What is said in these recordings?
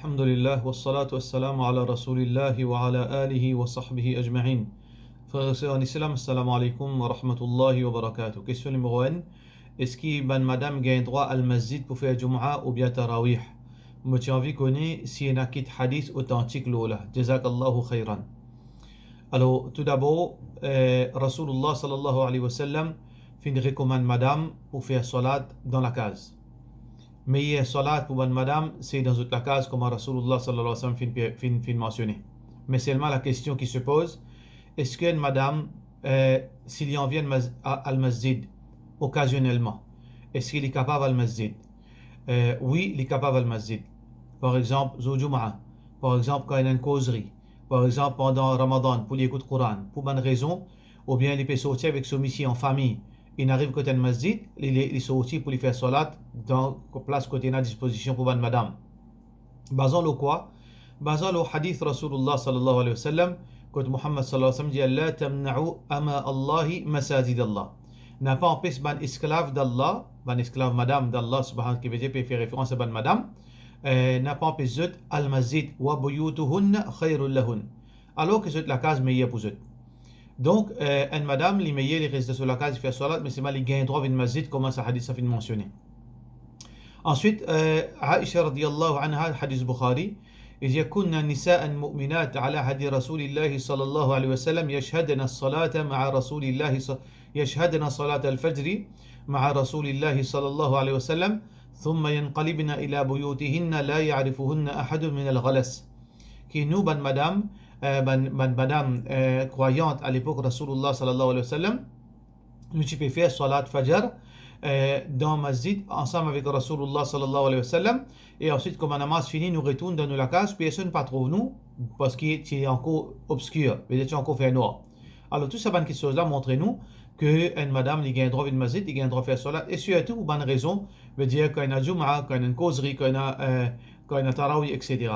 Alhamdulillah, wassalatu wassalamu ala rasulillahi wa ala alihi wa sahbihi ajma'in. Frères et sœurs en islam, assalamu alaikum wa rahmatullahi wa barakatuh. Question numéro 1. Est-ce que madame gagne droit al masjid pour faire Jum'a ou bien Tarawih? Moi, j'ai envie de connaître si y a un hadith authentique là. Jazakallahu khayran. Alors, tout d'abord, Rasulullah sallallahu alayhi wa sallam recommande madame pour faire salat dans la case. Mais salat pour madame, c'est dans toute la case comme Rasulullah sallallahu alayhi wa sallam fin mentionné. Mais seulement la question qui se pose, est-ce qu'une madame, s'il y en vient al masjid occasionnellement, est-ce qu'il est capable al masjid? Oui, il est capable al masjid. Par exemple, Zoujum'a, par exemple, quand il y a une causerie, par exemple, pendant Ramadan, pour l'écoute Coran, pour bonne raison, ou bien il peut sortir avec son missi en famille. Il n'arrive côté un masjid, il est sorti pour lui faire salat dans la place côté à disposition pour bonne madame. Basant le quoi? Basant le hadith Rasulullah sallallahu alayhi wa sallam, quand Muhammad sallallahu alayhi wa sallam dit La tamna'u ama Allahi masajid Allah. N'a pas empêché ban esclave d'Allah, ban esclave madame d'Allah subhanahu qui veut dire faire référence à ban madame, n'a pas empêché al masjid wa buyutuhunna khayrul lahun. Alors que c'est la case meilleure pour eux. Donc, une madame, les meilleurs, les restent sur la case, il fait salat, mais c'est mal, il gagne droit à une masjid, comme ça hadith ça fait mentionner. Ensuite, Aisha radiyallahu anha, hadith Bukhari, إذ يكن نساء مؤمنات على هدي رسول الله صلى الله عليه وسلم يشهدن الصلاة مع رسول الله يشهدن صلاة الفجر مع رسول الله صلى الله عليه وسلم ثم ينقلبن إلى بيوتهن لا يعرفهن أحد من الغلس. Qui nous, madame, madame croyante à l'époque Rasulullah sallallahu alayhi wa sallam, nous tu peux faire salat fajr dans masjid ensemble avec Rasulullah sallallahu alayhi wa sallam, et ensuite comme la namaz fini nous retourne dans la case, personne ne pas trouve nous parce qu'il est encore obscur, peut-être encore fait noir. Alors tout ça bonne chose là montre-nous que une madame il gagne droit à une masjid, il gagne droit à faire salat, et surtout pour bonne raison veut dire qu'il y a une jum'a, qu'il y a une causerie, qu'il y a une tarawih, etc.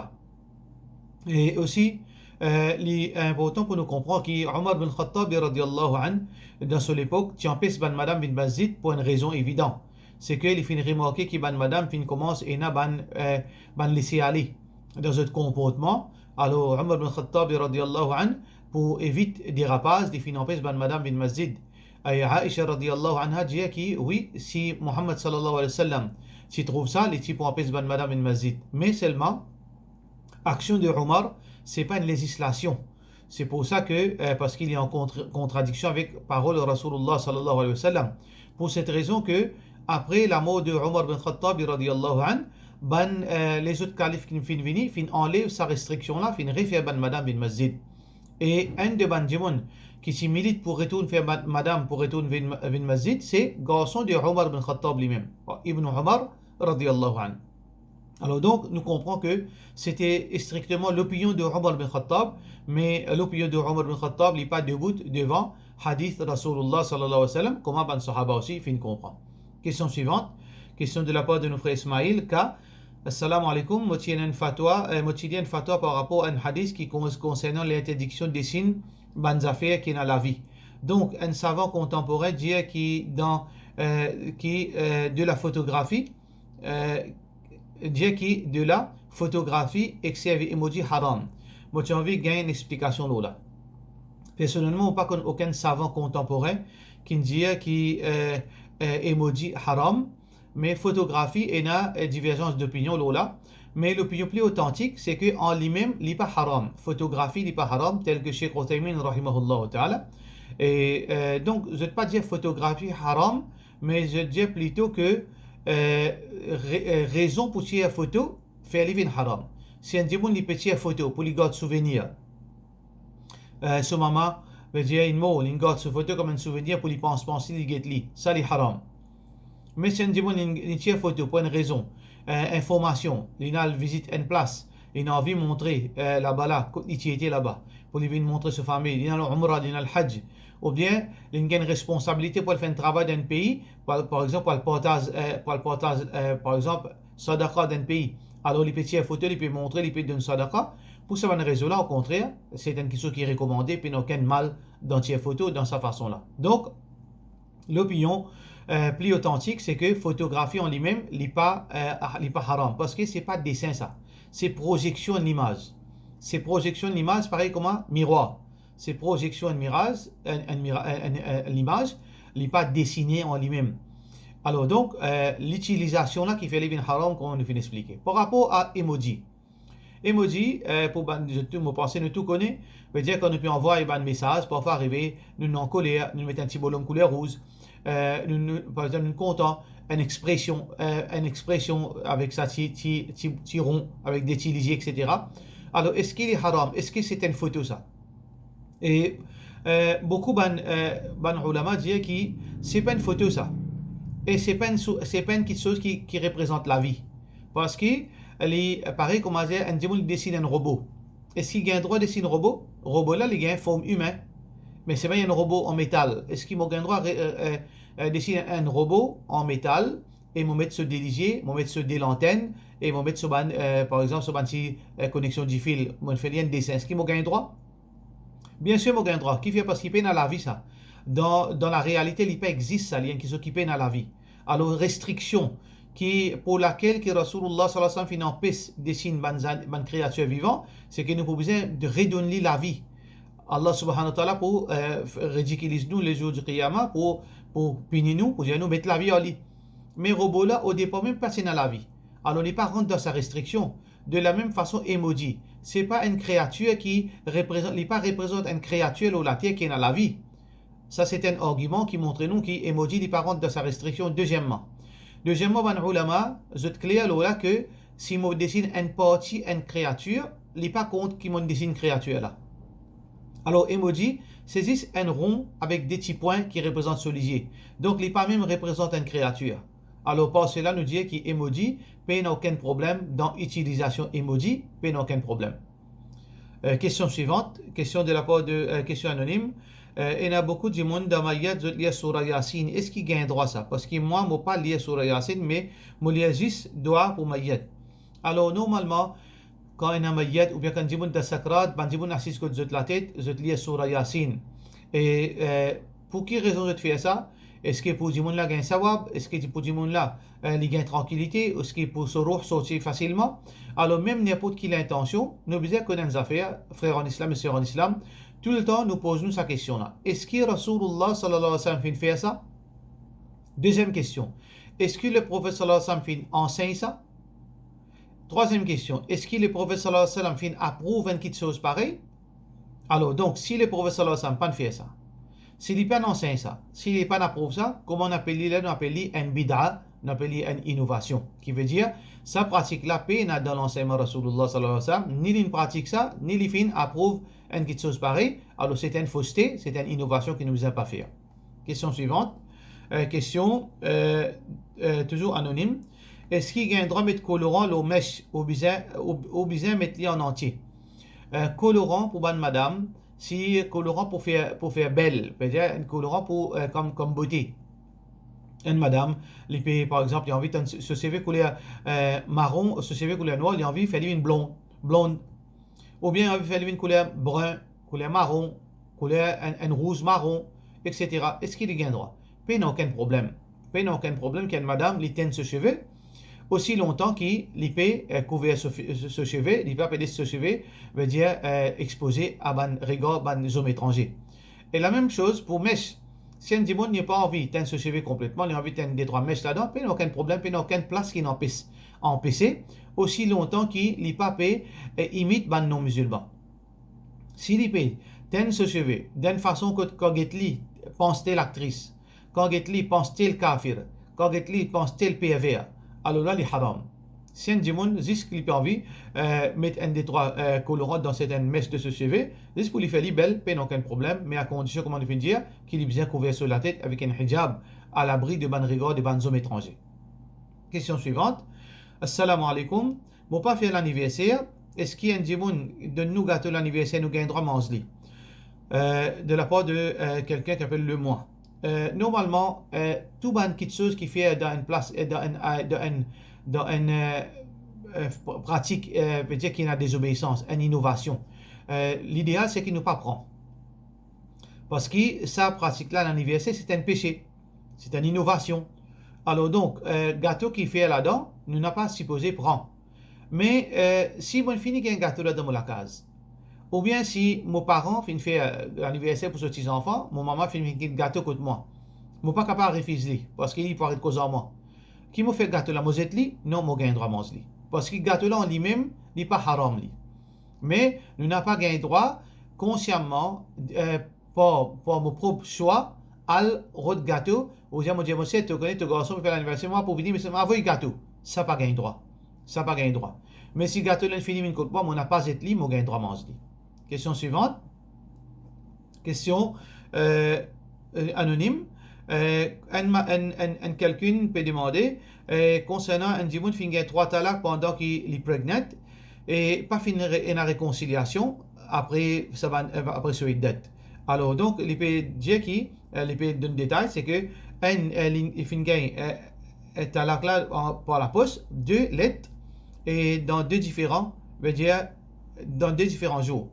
Et aussi, il est important pour nous comprendre qu'Omar bin Khattab, dans son époque, tu empêches ban madame bin masjid pour une raison évidente. C'est qu'il fait remarquer que ban madame fin commence et n'a ban laisser aller dans ce comportement. Alors, Omar bin Khattab, pour éviter des rapaces, il fin empêche ban madame bin masjid. Et Aisha radiallahu anha dit que oui, si Muhammad sallallahu alayhi wa sallam, si trouve ça, il pour empêcher ban madame bin masjid. Mais seulement, action de Omar, c'est pas une législation. C'est pour ça que, parce qu'il est en contradiction avec parole de Rasulullah sallallahu alayhi wa sallam. Pour cette raison que, après la mort de Omar bin Khattab radiyallahu anhu, les autres califes qui fin venir, fin enlèvent sa restriction là, fin refaire ban madame bin masjid. Et un de ban djimoun qui s'y milite pour retourner faire madame, pour retourner bin masjid, c'est garçon de Omar bin Khattab lui-même, Ibn Omar radiyallahu anhu. Alors donc, nous comprenons que c'était strictement l'opinion de Omar bin Khattab, mais l'opinion de Omar bin Khattab n'est pas debout devant hadith Rasulullah sallallahu alayhi wa sallam, comment ban sahaba aussi fin comprend. Question suivante, question de la part de nos frères Ismaïl, Assalamu alaikum, moi tiens une fatwa par rapport à un hadith qui concernant l'interdiction des signes, ban affaires qui est dans la vie. Donc, un savant contemporain dit de la photographie, dit de la photographie excès emoji haram. Moi j'ai envie de gagner une explication là. Personnellement, pas aucun savant contemporain qui dit que emoji haram, mais photographie et na divergence d'opinion là. Mais l'opinion plus authentique, c'est que en lui-même, il n'est pas haram. Photographie n'est pas haram, tel que Cheikh Uthaymin rahimahullah ta'ala. Et donc, je ne vais pas dire photographie haram, mais je dis plutôt que raison pour tirer photo fait aller une haram. Si un démon il peut tirer photo pour lui garder souvenir, ce maman veut dire une mot, il garde ce photo comme un souvenir pour lui penser il get li, ça est haram. Mais si un démon il tire photo pour une raison, information, il a visite une place, il a envie de montrer là-bas là, il était là-bas, pour lui montrer sa famille, il a l'umrah, il a le hajj. Ou bien il y a une responsabilité pour faire un travail d'un pays, par exemple pour le partage, par exemple sadaqa d'un pays. Alors il peut tirer photo, il peut montrer, il peut donner sadaqa. Pour cette raison-là, au contraire, c'est une question qui est recommandée, puis il n'y a aucun mal dans tirer photo dans sa façon-là. Donc l'opinion plus authentique, c'est que photographie en lui-même n'est pas haram. Parce que c'est pas dessin ça. C'est projection de l'image. C'est projection de l'image, pareil comme un miroir. C'est projection de l'image, n'est pas dessiné en lui-même. Alors donc, l'utilisation là qui fait les haram, comme on nous fait expliquer. Par rapport à emoji. Emoji, pour me penser, nous tout connaît, veut dire qu'on peut envoyer un message, parfois arriver, nous en coller, nous mettre un petit bonhomme couleur rouge, par exemple, nous comptons une expression avec ça, petit rond, avec des petits lisiers, etc. Alors, est-ce qu'il est haram? Est-ce que c'est une photo ça? Et beaucoup de ulama disent que c'est pas une photo ça. Et c'est pas quelque chose qui représente la vie. Parce que, pareil, comme on dit, un diable dessine un robot. Est-ce qu'il a un droit de dessiner un robot? Le robot là, il a une forme humaine. Mais c'est pas un robot en métal. Est-ce qu'il a un droit de dessiner un robot en métal et me mettre sur des lisiers, me mettre sur des lanternes et me mettre sur, par exemple, sur une connexion du fil, me faire un dessin? Est-ce qu'il a un droit? Bien sûr, il a un droit. Qui fait parce qu'il peine à la vie ça? Dans la réalité, il pas existe ça, il y a qui s'occupe à la vie. Alors, restriction pour laquelle que Rasulullah sallallahu alayhi wa sallam dessine une créature vivante, c'est que nous avons besoin de redonner la vie. Allah subhanahu wa ta'ala pour ridiculiser nous les jours du Qiyamah, pour punir nous, pour dire nous mettre la vie en lit. Mais robot là, au départ même pas dans la vie. Alors, on n'est pas rentre dans sa restriction. De la même façon, emoji, c'est pas une créature qui représente, il pas représente une créature ou la terre qui est dans la vie. Ça, c'est un argument qui montre nous qui emoji n'est pas rentre dans sa restriction. Deuxièmement, les ulama, je te clair là que si on dessine une partie, une créature, il n'est pas compte qui m'on dessine une créature là. Alors, emoji, c'est juste un rond avec des petits points qui représentent ce lisier. Donc, il n'est pas même représente une créature. Alors, par cela, nous dit qu'emoji, il n'y a aucun problème dans l'utilisation emoji, il n'y a aucun problème. Question suivante, question de la part de question anonyme. Il y a beaucoup de monde dans ma yad de lire Surah Yasin. Est-ce qu'il gagne droit ça? Parce que moi, je ne pas lire Surah Yasin, mais je lis juste droit pour ma yad. Alors, normalement, quand il y a ma yad, ou bien quand je dis sakrat, quand je dis assis que je la tête, je lis Surah Yasin. Et pour quelle raison je fais ça? Est-ce que pour Jimoun là gagne sawab? Est-ce que pour Jimoun là il gagne tranquillité? Est-ce que pour ce roh sortir facilement? Alors même n'importe quelle intention, nous besoin connaître nos affaires, frères en islam et sœurs en islam, tout le temps nous posons cette question là. Est-ce que Rasulullah sallallahu alayhi wa sallam fait ça? Deuxième question. Est-ce que le prophète sallallahu alayhi wa sallam enseigne ça? Troisième question. Est-ce que le prophète sallallahu alayhi wa sallam approuve une chose pareille? Alors donc si le prophète sallallahu alayhi wa sallam pas fait ça, s'il n'est pas enseigne ça, s'il n'est pas approuve ça, comment on appelle là? On appelle une bid'a, on appelle une innovation. Qui veut dire, ça pratique la paix dans l'enseignement de Rasulullah sallallahu alayhi wa sallam, ni il pratique ça, ni il fin approuve une petite chose pareille. Alors c'est une fausseté, c'est une innovation qui ne nous a pas fait. Question suivante. Question toujours anonyme. Est-ce qu'il y a un droit de mettre colorant le mèche au besoin mettre en entier? Colorant pour madame, si colorant pour faire belle, c'est-à-dire un colorant pour comme beauté. Une madame, par exemple, il a envie de se CV couleur marron, se CV couleur noir, il a envie de faire une blonde, ou bien il a envie de faire une couleur brun, couleur marron, couleur un rouge marron, etc. Est-ce qu'il y a un droit? Puis il n'y a aucun problème. Puis il n'y a aucun problème qu'une madame lui tienne ce cheveu aussi longtemps qu'il peut couvrir ce cheveu, il peut appeler ce cheveu, veut dire exposé à un regard des hommes étrangers. Et la même chose pour mèche. Si un dimanche n'a pas envie de teindre ce cheveu complètement, il a envie de teindre des trois mèches là-dedans, il n'y a aucun problème, il n'y a aucune place qui empêche, aussi longtemps qu'il n'y pas imite les non-musulmans. S'il peut teindre ce cheveu d'une façon que quand il pense-t-il l'actrice, quand il pense-t-il kafir, quand il pense-t-il pervers, alors là, il est haram. Si un dimanche, juste qu'il a envie mettre un des trois colorants dans cette mèche de ce cheveu, juste pour lui faire belle, il n'y a aucun problème, mais à condition, comment on peut dire, qu'il est bien couvert sur la tête avec un hijab à l'abri de ban regard de ban hommes étrangers. Question suivante. Assalamu alaikum. Mon pas fait l'anniversaire. Est-ce qu'il y a un dimanche de nous gâteau l'anniversaire, nous gagnons droit manger de la part de quelqu'un qui appelle le moi. Normalement, tout ban quelque chose qui fait dans une place, dans une pratique, peut dire qu'il y a des obéissances, une innovation. L'idéal, c'est qu'il ne pas prend. Parce que ça pratique là, l'anniversaire, c'est un péché. C'est une innovation. Alors donc, gâteau qui fait là-dedans, nous n'a pas supposé prendre. Mais si on finit qu'il y a un gâteau là dans la case, ou bien si mon parent finit faire l'anniversaire pour ses petits-enfants, mon maman finit un gâteau contre moi, je ne suis pas capable de refuser parce qu'il peut être cause en moi. Qui m'a fait gâteau là, mosette li? Non, moi gain droit manger li. Parce que gâteau là en lui-même, il n'est pas haram li. Mais nous n'avons pas gain droit consciemment pour mon propre choix à l'autre gâteau. Ou bien, moi, je te connais, ton garçon pour faire l'anniversaire, moi, pour venir, mais c'est ma gâteau. Ça pas gain droit. Ça pas gain droit. Mais si gâteau là fini min contre moi, on n'a pas été li, moi gain droit manger li. Question suivante. Question anonyme. Quelqu'un peut demander concernant un dimoun qui a 3 talaks pendant qu'il est prégnant et pas finir une réconciliation après ce dette. Alors donc, il peut dire qu'il peut donner détail, c'est que il finit un talak là par la poste, 2 lettres et dans deux différents, veut dire dans 2 différents jours.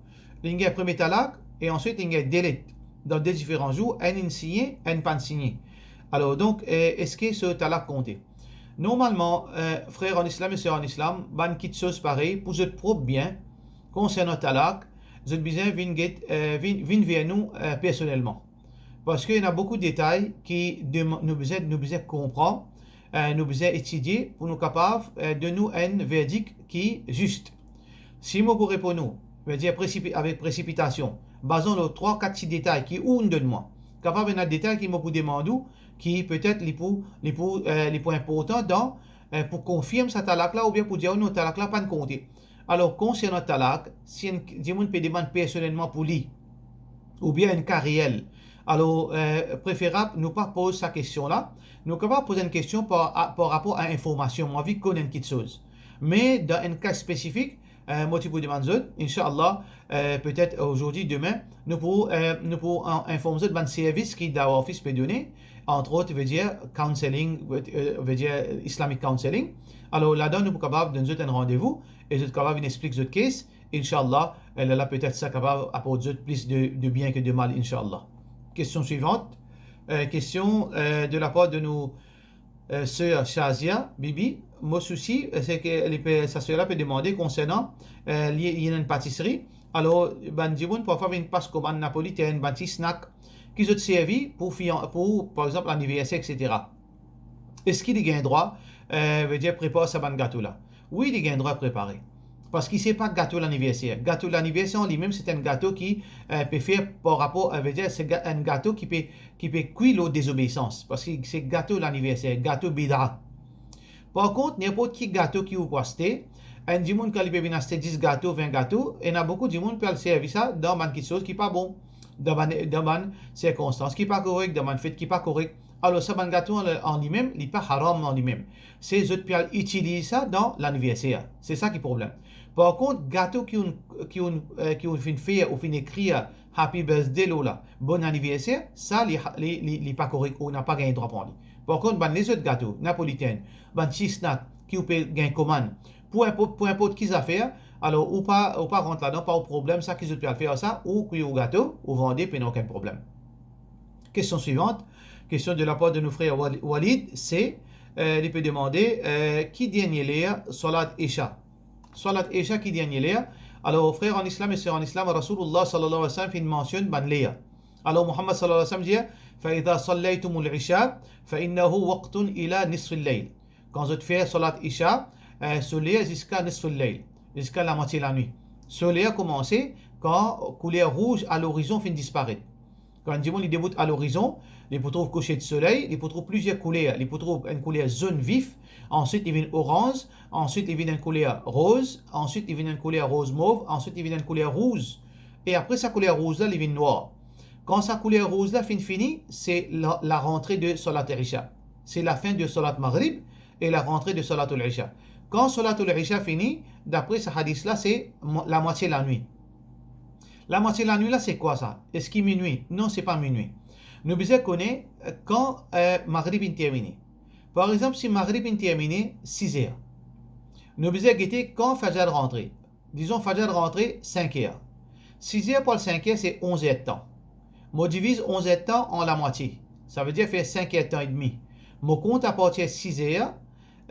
Il y a un premier talak et ensuite il y a 2 lettres dans 2 différents jours, un signé, un pas signé. Alors donc, est-ce que ce talak compte? Normalement, frères en islam et sœurs en islam, ban quitte chose pareille pour votre propre bien concernant talak, vous êtes besoin de vers nous personnellement. Parce qu'il y a beaucoup de détails qui nous besoin comprendre, nous besoin étudier pour nous capables de nous un verdict qui est juste. Si moi pour répondre, nous, veut dire avec précipitation, basant les 3-4 détails qui ou de moi, capable d'un détail qui me pour demander qui peut-être les points importants dans pour confirmer ce talak là ou bien pour dire non talak là pas de compter. Alors concernant talak, si un dimoun peut demander personnellement pour lui ou bien un cas réel, alors préférable nous pas poser sa question là, nous capable poser une question par rapport à information, moi vie connaître quelque chose. Mais dans un cas spécifique, moi tu peux demander, Inch'Allah, peut-être aujourd'hui, demain, nous pourrons informer de un service qui Dawa Office peut donner, entre autres, veut dire counseling, veut dire Islamic counseling. Alors là-dedans, nous sommes capables de nous donner un rendez-vous et nous sommes capables d'expliquer notre case. Inch'Allah, elle a peut-être ça capable d'apporter plus de bien que de mal, Inch'Allah. Question suivante. Question de la part de nos sœurs Shazia, Bibi. Mon souci, c'est que sa sœur peut demander concernant il y a une pâtisserie. Alors, ben dimoun parfois une passe commande napolitaine, un petit snack qui sont servi pour par exemple l'anniversaire, etc. Est-ce qu'il y a un droit, veut dire préparer ce gâteau là? Oui, il y a un droit à préparer. Parce qu'il ne sait pas gâteau l'anniversaire. Gâteau l'anniversaire en lui-même, c'est un gâteau qui peut faire par rapport, veut dire c'est un gâteau qui peut cuire l'eau désobéissance. Parce que c'est gâteau l'anniversaire, gâteau bidra. Par contre, n'importe qui gâteau qui vous poste, un du monde qui peut venir acheter 10 gâteaux, 20 gâteaux, et il y a beaucoup de monde qui peut le servir ça dans quelque chose qui n'est pas bon, dans une circonstance qui n'est pas correct, dans une fête qui n'est pas correct. Alors, ce gâteau en lui-même, il n'est pas haram en lui-même. C'est les autres qui utilisent ça dans l'anniversaire. C'est ça qui est le problème. Par contre, gâteau qui ont fait ou fait écrire Happy Birthday, là, bon anniversaire, ça, il n'est pas correct ou n'a pas gagné droit pour lui. Par contre, les autres gâteaux napolitains, les petits snacks qui ont gagné commande, pour importe qui affaire, alors ou pas rentrer là-dedans, pas au problème, ça qu'ils ont pu faire ça, ou cuire au gâteau, ou vendre, puis aucun problème. Question suivante, question de la part de nos frères Walid, c'est, il peut demander, qui dernier l'air, Salat Isha. Salat Isha, qui dernier l'air. Alors, frères en islam et sœurs en islam, Rasulullah sallallahu alayhi wa sallam fait une mention ban l'air. Alors, Muhammad sallallahu alayhi wa sallam dit, فإذا صليتم العشاء فإنه وقت إلى نصف الليل. Quand vous faites Salat Isha, soleil jusqu'à نصف الليل, jusqu'à la moitié de la nuit. Soleil a commencé quand couleur rouge à l'horizon finit de disparaître. Quand un diamant il débute à l'horizon, il peut trouver coucher de soleil, il peut trouver plusieurs couleurs. Il peut trouver une couleur jaune vif, ensuite il vient orange, ensuite il vient une couleur rose, ensuite il vient une couleur rose mauve, ensuite il vient une couleur rouge. Et après sa couleur rouge là, il vient noir. Quand sa couleur rouge là finit, c'est la rentrée de Salat al-Isha. C'est la fin de Salat Maghrib et la rentrée de Salat al-Isha. Quand Salat al-Isha finit, d'après ce hadith là, c'est la moitié de la nuit. La moitié de la nuit là, c'est quoi ça? Est-ce qu'il est minuit? Non, c'est pas minuit. Nous devons connaître quand Maghrib est terminé. Par exemple, si Maghrib est terminé 6 heures, nous devons guetter quand Fajr rentre. Disons Fajr rentre 5 heures. 6 heures pour le 5 heures, c'est 11 heures de temps. Moi, divise 11 heures de temps en la moitié. Ça veut dire faire 5 temps et demi. Mon compte à partir de 6 heures,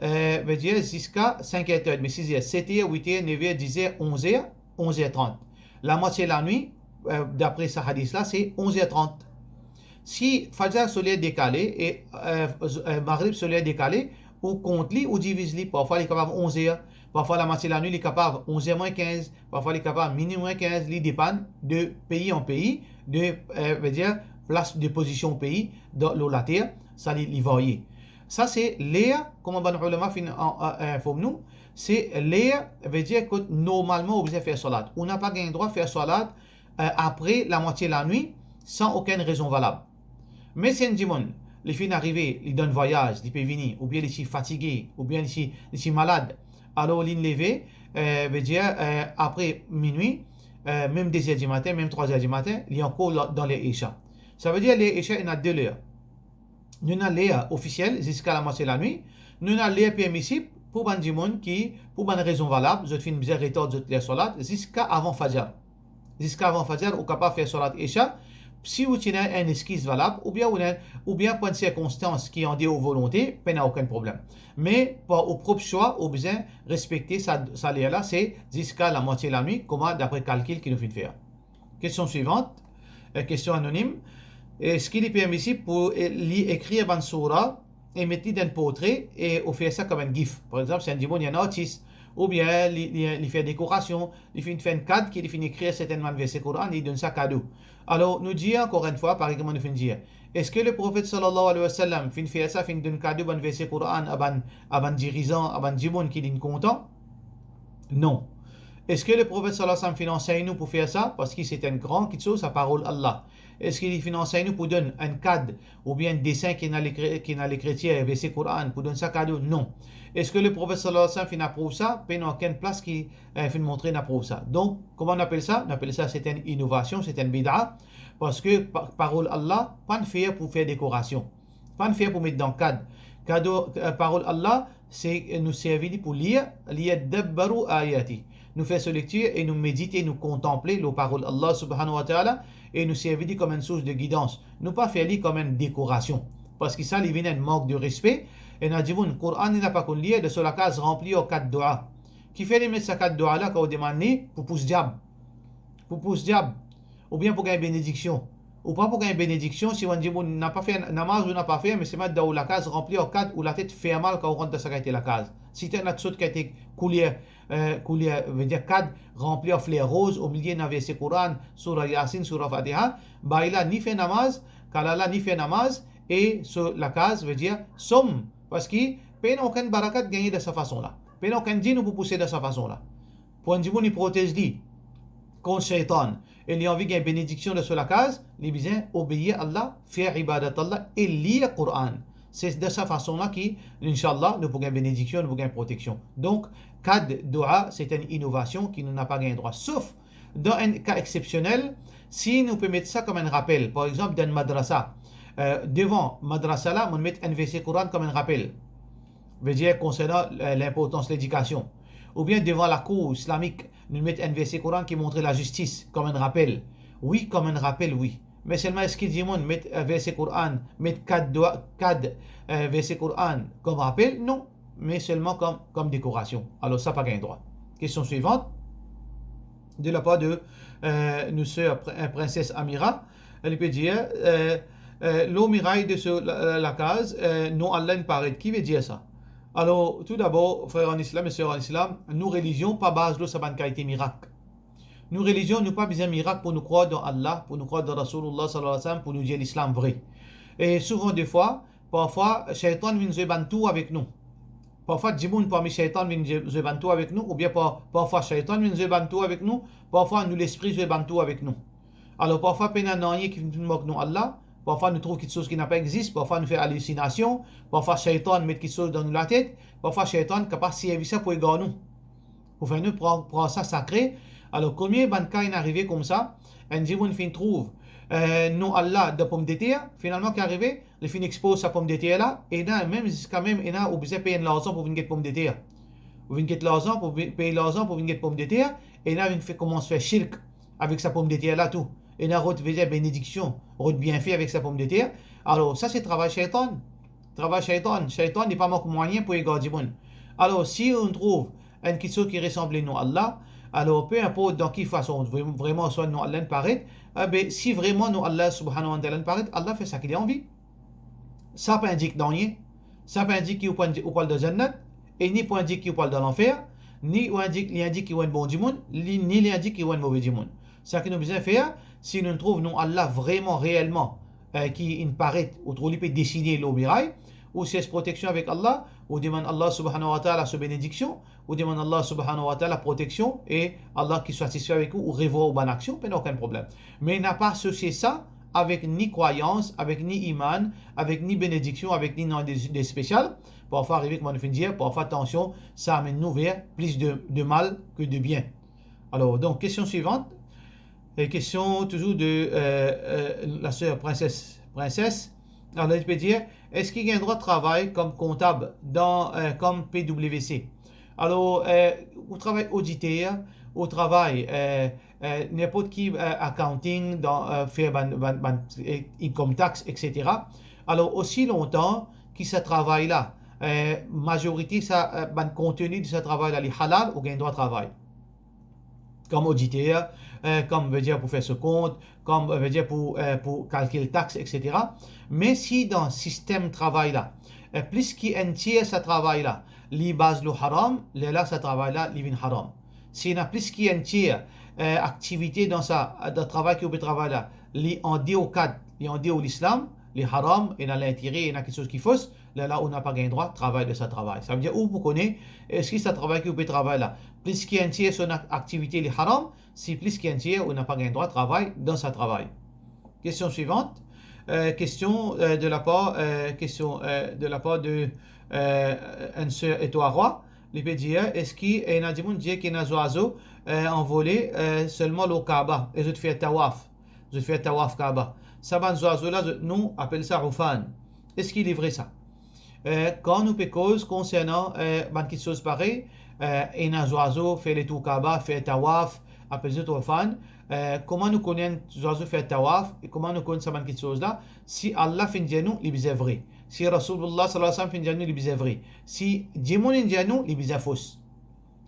veut dire jusqu'à 5 heures et demi. 6 heures, 7 heures, 8 heures, 9 heures, 10 heures, 11 heures, 11h30. La moitié de la nuit, d'après ce hadith-là, c'est 11h30. Si Fajr solaire décalé et Maghrib solaire décalé, ou compte-li ou divise-li. Parfois, il est capable 11 heures. Parfois, la moitié de la nuit, il est capable 11h moins 15. Parfois, il est capable minuit moins 15. Il dépend de pays en pays, de veut dire, place de position au pays, dans la terre, ça il varie. Ça, c'est l'air, comme on ulama informe nous, c'est l'air, veut dire que normalement, on peut faire salat. On n'a pas le droit de faire salat après la moitié de la nuit, sans aucune raison valable. Mais si un dimon, les fins arrivées, ils donnent voyage, ils peuvent venir, ou bien ils sont fatigués, ou bien ils sont malades, alors ils lever, veut dire, après minuit, même 2 heures du matin, même 3 heures du matin, il y a encore dans les Isha. Ça veut dire les Isha, il y a 2 heures. Nous avons l'heure officielle jusqu'à la moitié de la nuit, nous avons l'heure permissible pour un dimon qui, pour une raison valable, je fais une bizarre rétorte, je fais salat, jusqu'à avant Fajr. Jusqu'à avant Fajr, on est capable de faire salat Isha. Si vous avez une esquisse valable, ou bien pour une circonstance qui en dit aux volontés, il n'y a aucun problème. Mais pour au propre choix, vous besoin respecter ça là, c'est jusqu'à la moitié de la nuit, comment d'après le calcul qu'il nous fait faire. Question suivante, question anonyme. Est-ce qu'il est permissible pour écrire une surah et mettre dans un portrait et on fait ça comme un gif? Par exemple, si un dimon, il y a un artiste, ou bien il fait décoration, il fait un cadre qui finit écrire certainement le verset Coran, il donne ça cadeau. Alors, nous disons encore une fois, par exemple, nous dire, est-ce que le prophète sallallahu alayhi wa sallam fait ça, fait un cadeau, un verset Coran, à un dirigeant, à un dimon qui est content? Non. Est-ce que le prophète sallallahu alayhi wa sallam enseigne nous pour faire ça? Parce que c'est un grand qui chose, sa parole Allah. Est-ce qu'il enseigne nous pour donner un cadre ou bien un dessin qui n'a les chrétiens, verset Coran, pour donner ça cadeau? Non. Est-ce que le prophète sallallahu alayhi wa sallam approuve ça? Il n'y a aucune place qui fait montrer n'approuve ça. Donc, comment on appelle ça? On appelle ça, c'est une innovation, c'est une bid'a. Parce que parole Allah, pas de faire pour faire décoration. Pas de faire pour mettre dans le cadre. Parole Allah, c'est nous servir pour lire, liyadabbaru ayati. Nous faire ce lecture et nous méditer, nous contempler les paroles d'Allah subhanahu wa ta'ala et nous servir comme une source de guidance. Nous pas faire lire comme une décoration. Parce que ça, il vient un manque de respect. Et nous disons, le Coran n'a pas qu'on lire de sur la case remplie aux 4 doigts. Qui fait les mettre ces 4 doigts là quand on demande pour pouce diable. Pour pouce diable. Ou bien pour gagner bénédiction. Ou pas pour gagner bénédiction si on dit, n'a pas fait namaz ou n'a pas fait, mais c'est mettre dans la case remplie aux 4 ou la tête fait mal quand on rentre dans sa la case. Si tu as une chose qui a été coulée, veut dire cadre rempli de fleurs roses au milieu d'un verset Coran, surah Yasin, surah Fatiha, bah il a ni fait namaz, kalala ni fait namaz, et sur la case veut dire somme, parce qu'il n'y a aucun barakat gagné de cette façon-là. Il n'y a aucun djinn pour pousser de cette façon-là. Pour un djinn, il protège lui contre Shaitan. Et il a envie de gagner bénédiction de sur la case, il a besoin d'obéir à Allah, faire ibadat Allah et lire le Coran. C'est de cette façon-là qu'Inch'Allah, nous pouvons gagner bénédiction, nous pouvons gagner protection. Donc, cas de dua, c'est une innovation qui nous n'a pas gagné droit. Sauf dans un cas exceptionnel, si nous pouvons mettre ça comme un rappel. Par exemple, dans une madrasa. Devant madrasa là, on met un verset Coran comme un rappel. Veut dire concernant l'importance de l'éducation. Ou bien devant la cour islamique, nous mettons un verset Coran qui montre la justice comme un rappel. Oui, comme un rappel, oui. Mais seulement est-ce qu'il dit mettre un verset Coran, mettre 4 versets Coran comme rappel? Non, mais seulement comme décoration. Alors ça, pas gain droit. Question suivante. De la part de nous sœurs princesse Amira, elle peut dire l'eau miraille de la case, non Allah ne paraît. Qui veut dire ça? Alors, tout d'abord, frères en islam et sœurs en islam, nous religions pas base de sa qualité miracle. Nous religions, nous pas besoin de miracle pour nous croire dans Allah, pour nous croire dans Rasulullah sallallahu alayhi wa sallam, pour nous dire l'islam vrai. Et souvent des fois, parfois, Shaitan vient jouer tout avec nous. Parfois, Djiboun parmi Shaitan vient jouer tout avec nous, ou bien parfois Shaitan vient jouer tout avec nous, parfois nous l'esprit jouer tout avec nous. Alors parfois, peine n'a rien qui nous moque nous Allah. Parfois, nous trouvons quelque chose qui n'a pas existé. Parfois, nous fait hallucination. Parfois, Shaitan met quelque chose dans la tête. Parfois, Shaitan est capable de servir ça pour égarer nous. Pour faire nous prendre ça sacré. Alors, combien de cas est arrivé comme ça? Un djimoun fin trouve non Allah de pomme de terre. Finalement, qui est arrivé, le fin expose sa pomme de terre là. Et là, même jusqu'à même, il a obligé de payer l'argent pour venir pomme de terre. Vous venez l'argent pour payer l'argent pour venir pomme de terre. Et là, il commence à faire shirk avec sa pomme de terre là tout. Et là, il veut dire bénédiction. route bien fait avec sa pomme de terre. Alors, ça, c'est travail shaitan. Travail shaitan. Shaitan n'est pas manque moyen pour égarer monde. Alors, si on trouve quelque chose qui ressemble à nous Allah, alors peu importe dans quelle façon vraiment soit nous Allah paraît, si vraiment nous Allah subhanahu wa ta'ala paraît, Allah fait ça qu'il a envie. Ça pas indique dans rien. Ça pas indique qu'il parle de Jannat, et ni pas indique qu'il parle de l'enfer, ni indique qu'il y a un bon du monde, ni il indique qu'il y a un mauvais du monde. Ça que nous besoin faire, si nous trouvons nous Allah vraiment réellement qui paraît ou trop peut décider l'obérail, ou c'est protection avec Allah, ou demande Allah subhanahu wa ta'ala sa bénédiction, ou demande Allah subhanahu wa ta'ala protection, et Allah qui soit satisfait avec vous, ou revoit ou bonne action, pas aucun problème. Mais il n'a pas associé ça avec ni croyance, avec ni iman, avec ni bénédiction, avec ni nom des spécial. Parfois arriver comme on fait dire, parfois attention, ça amène nous vers plus de mal que de bien. Alors, donc, question suivante. Et question toujours de la sœur princesse. Alors, elle peut dire, est-ce qu'il y a un droit de travail comme comptable comme PWC? Alors, au travail auditeur, au travail n'importe qui accounting, faire income tax, etc. Alors, aussi longtemps que ce travail-là, majorité, ça, contenu de ce travail-là, est halal ou gain droit de travail. Comme auditeur, comme veut dire pour faire ce compte, comme veut dire pour calculer taxes, etc. Mais si dans le système de travail-là, plus qu'il entier ce travail-là, li base le haram, là, ce travail-là, li vient haram. S'il y a plus qu'il entier activité dans le travail qui peut travailler là, li en dit au cadre, li en dit au l'islam, les haram, et dans l'intérêt, et dans quelque chose qui fausse, là, on n'a pas gain droit de travail de ce travail. Ça veut dire, où vous connaissez, est-ce que ce travail qui peut travailler là, plus qu'il entier son activité, les haram, si plus qu'il entier, on n'a pas gain droit de travail dans ce travail. Question suivante. Question de la part de une sœur et toi roi. Il peut dire, est-ce qu'il y a des gens qui ont des oiseaux envolés seulement au Kaaba, et ils font tawaf. Ils font tawaf Kaaba. Ça va, ces oiseaux-là, nous appelons ça Rufan. Est-ce qu'il est vrai ça? Quand nous pécons concernant quelque chose pareil, un oiseau fait les tours Kaaba, fait tawaf, appelle ça Rufan. Comment nous connaissons les oiseaux faire tawaf et comment nous connaissons cette chose-là? Si Allah fait nous, il est vrai. Si Rasulullah sallallahu alayhi wa sallam fait nous, il est vrai. Si Jimon fait nous, il est faux.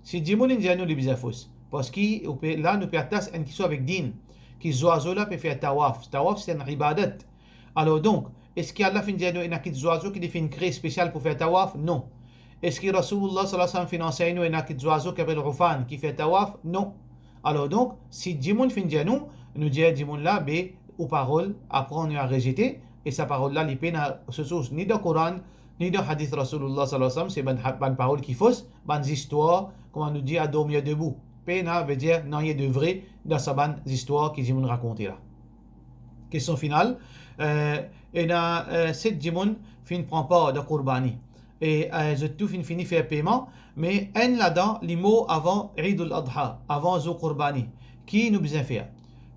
Si Jimon fait nous, il est faux. Parce que là, nous partons une question avec din. Que les oiseaux-là peuvent faire tawaf. Tawaf, c'est une ibadat. Alors donc, est-ce qu'Allah fait nous, il y a des oiseaux qui fait une crée spéciale pour faire tawaf? Non. Est-ce que Rasulullah sallallahu alayhi wa sallam fait nous, il y a des oiseaux qui appellent Rufan qui fait tawaf? Non. Alors donc, si Jimoun fin nous dit Jimoun là, aux paroles, apprendre à rejeter, et sa parole là, il se source ni dans le Coran, ni dans le hadith Rasulullah sallallahu alayhi wa sallam, c'est une parole qui fausse, une histoire, comme on nous dit, à dormir debout. Pena veut dire, non, il y a de vrai dans sa bonne histoire que Jimoun raconte là. Question finale. Et dans cette Jimoun, fin prend pas de Qurbani. Et je tout fini faire paiement, mais un là-dedans, les mots avant Eid al-Adha, avant Zo Qurbani, qui nous besoin faire.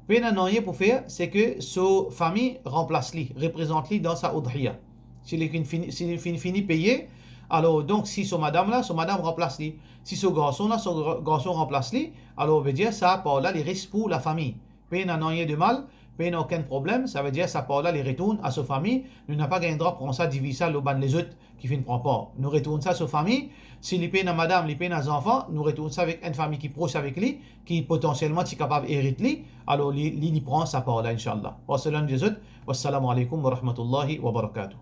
Puis non pour faire, c'est que sa famille remplace lui, représente lui dans sa udhiya. S'il est fini payé, alors donc si son madame là, son madame remplace lui. Si son garçon là, son garçon remplace lui, alors on veut dire ça par là les risques pour la famille. Puis non rien de mal. Mais aucun problème, ça veut dire que ça part là, les retourne à sa famille. Nous n'avons pas gagné droit pour ça, diviser ça, le ban les autres qui ne prend pas. Nous retournons ça à sa famille. Si les peines à madame, les peines à enfants, nous retournons ça avec une famille qui est proche avec lui, qui potentiellement est capable d'hériter lui. Alors, lui, il prend ça part là, Inch'Allah. Wa salam des autres. Wassalamu alaikum wa rahmatullahi wa barakatuh.